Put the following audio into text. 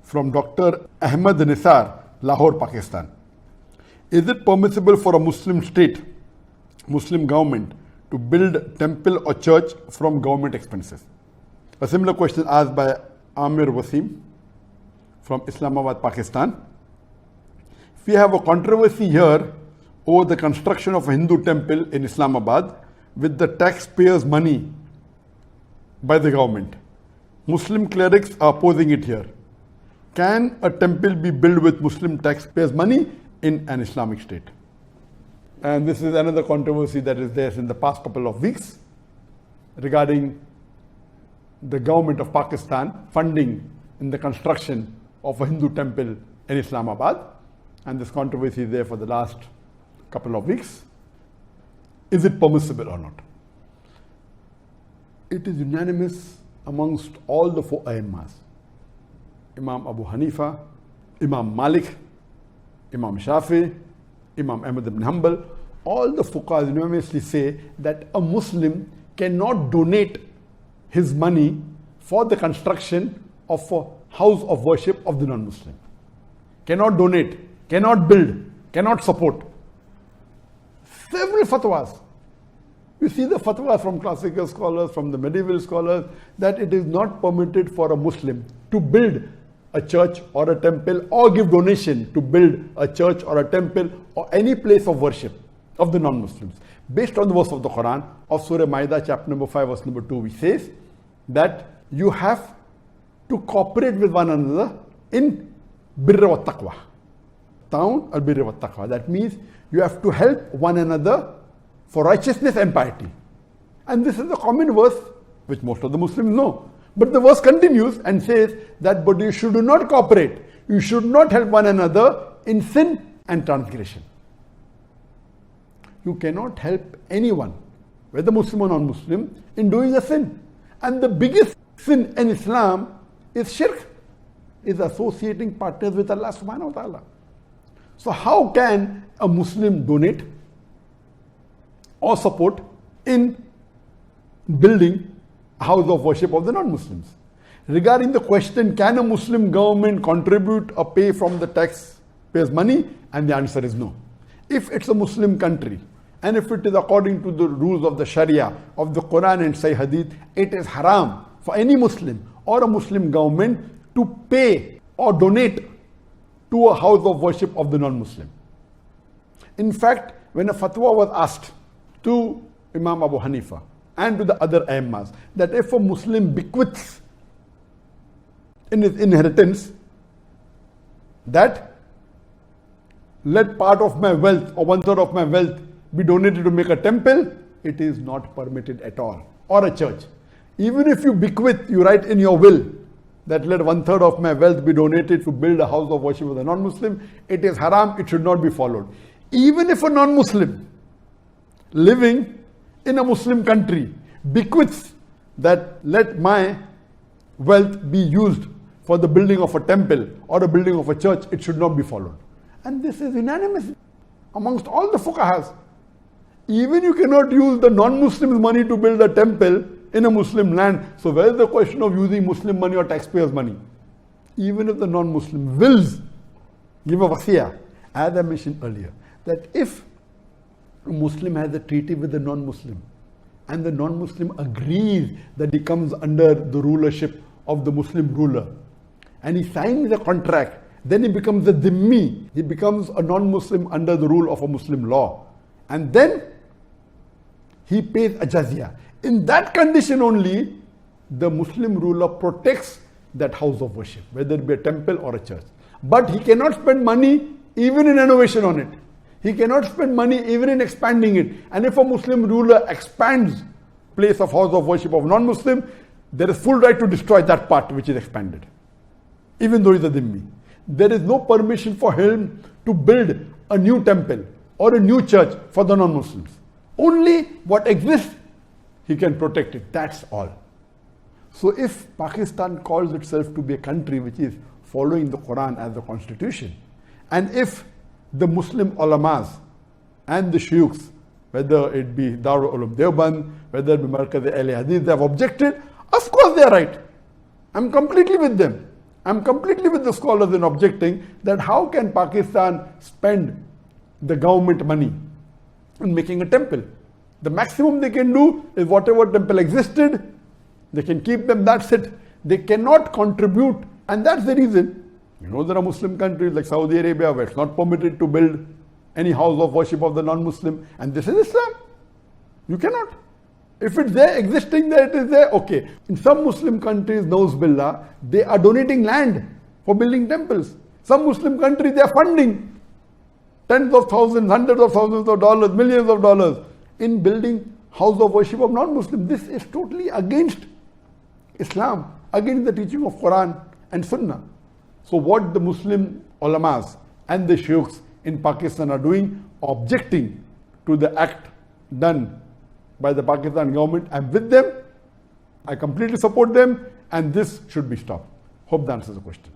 from Dr. Ahmed Nisar, Lahore, Pakistan. Is it permissible for a Muslim state, Muslim government, to build temple or church from government expenses? A similar question asked by Amir Wasim from Islamabad, Pakistan. We have a controversy here over the construction of a Hindu temple in Islamabad with the taxpayers' money by the government. Muslim clerics are opposing it here. Can a temple be built with Muslim taxpayers' money in an Islamic state? And this is another controversy that is there in the past couple of weeks regarding the government of Pakistan funding in the construction of a Hindu temple in Islamabad. And this controversy is there for the last couple of weeks. Is it permissible or not? It is unanimous amongst all the four Aimmas. Imam Abu Hanifa, Imam Malik, Imam Shafi, Imam Ahmad ibn Hanbal, all the fuqahas unanimously say that a Muslim cannot donate his money for the construction of a house of worship of the non-Muslim. Cannot donate, cannot build, cannot support. Several fatwas. You see the fatwas from classical scholars, from the medieval scholars, that it is not permitted for a Muslim to build a church or a temple or give donation to build a church or a temple or any place of worship of the non-Muslims. Based on the verse of the Quran of Surah Ma'idah, chapter number 5, verse number 2, which says that you have to cooperate with one another in birra wa taqwa. Ta'awun al birra wa taqwa. That means you have to help one another for righteousness and piety. And this is a common verse which most of the Muslims know. But the verse continues and says that but you should not cooperate. You should not help one another in sin and transgression. You cannot help anyone, whether Muslim or non-Muslim, in doing a sin. And the biggest sin in Islam is shirk, is associating partners with Allah subhanahu wa ta'ala. So how can a Muslim donate or support in building a house of worship of the non-Muslims? Regarding the question, can a Muslim government contribute or pay from the taxpayers' money? And the answer is no. If it's a Muslim country, and if it is according to the rules of the Sharia, of the Quran and Sahih Hadith, it is haram for any Muslim or a Muslim government to pay or donate to a house of worship of the non-Muslim. In fact, when a fatwa was asked to Imam Abu Hanifa and to the other Aimmas, that if a Muslim bequeaths in his inheritance that let part of my wealth or 1/3 of my wealth be donated to make a temple, it is not permitted at all, or a church. Even if you bequeath, you write in your will that let 1/3 of my wealth be donated to build a house of worship of the non-Muslim, it is haram, it should not be followed. Even if a non-Muslim living in a Muslim country bequeaths that let my wealth be used for the building of a temple or the building of a church, it should not be followed. And this is unanimous amongst all the fuqahas. Even you cannot use the non-Muslim's money to build a temple in a Muslim land. So where is the question of using Muslim money or taxpayers' money? Even if the non-Muslim wills give a wasiyah, as I mentioned earlier, that if a Muslim has a treaty with the non-Muslim and the non-Muslim agrees that he comes under the rulership of the Muslim ruler and he signs a contract, then he becomes a dhimmi, he becomes a non-Muslim under the rule of a Muslim law. And then he pays a jizya. In that condition only, the Muslim ruler protects that house of worship, whether it be a temple or a church. But he cannot spend money even in renovation on it. He cannot spend money even in expanding it. And if a Muslim ruler expands place of house of worship of non-Muslim, there is full right to destroy that part which is expanded, even though he is a dhimmi. There is no permission for him to build a new temple or a new church for the non-Muslims. Only what exists, he can protect it. That's all. So if Pakistan calls itself to be a country which is following the Quran as the constitution, and if the Muslim ulamas and the shuyukhs, whether it be Darul Ulum Deoband, whether it be Markaz Ahl Hadith, they have objected, of course they are right. I'm completely with them. I'm completely with the scholars in objecting that how can Pakistan spend the government money in making a temple? The maximum they can do is whatever temple existed, they can keep them, that's it. They cannot contribute, and that's the reason. You know, there are Muslim countries like Saudi Arabia where it's not permitted to build any house of worship of the non-Muslim, and this is Islam. You cannot. If it's there, existing there, it is there, okay. In some Muslim countries, Nauz Billah, they are donating land for building temples. Some Muslim countries, they are funding tens of thousands, hundreds of thousands of dollars, millions of dollars in building house of worship of non-Muslims. This is totally against Islam, against the teaching of Quran and Sunnah. So what the Muslim ulamas and the sheikhs in Pakistan are doing, objecting to the act done by the Pakistan government, I'm with them, I completely support them, and this should be stopped. Hope that answers the question.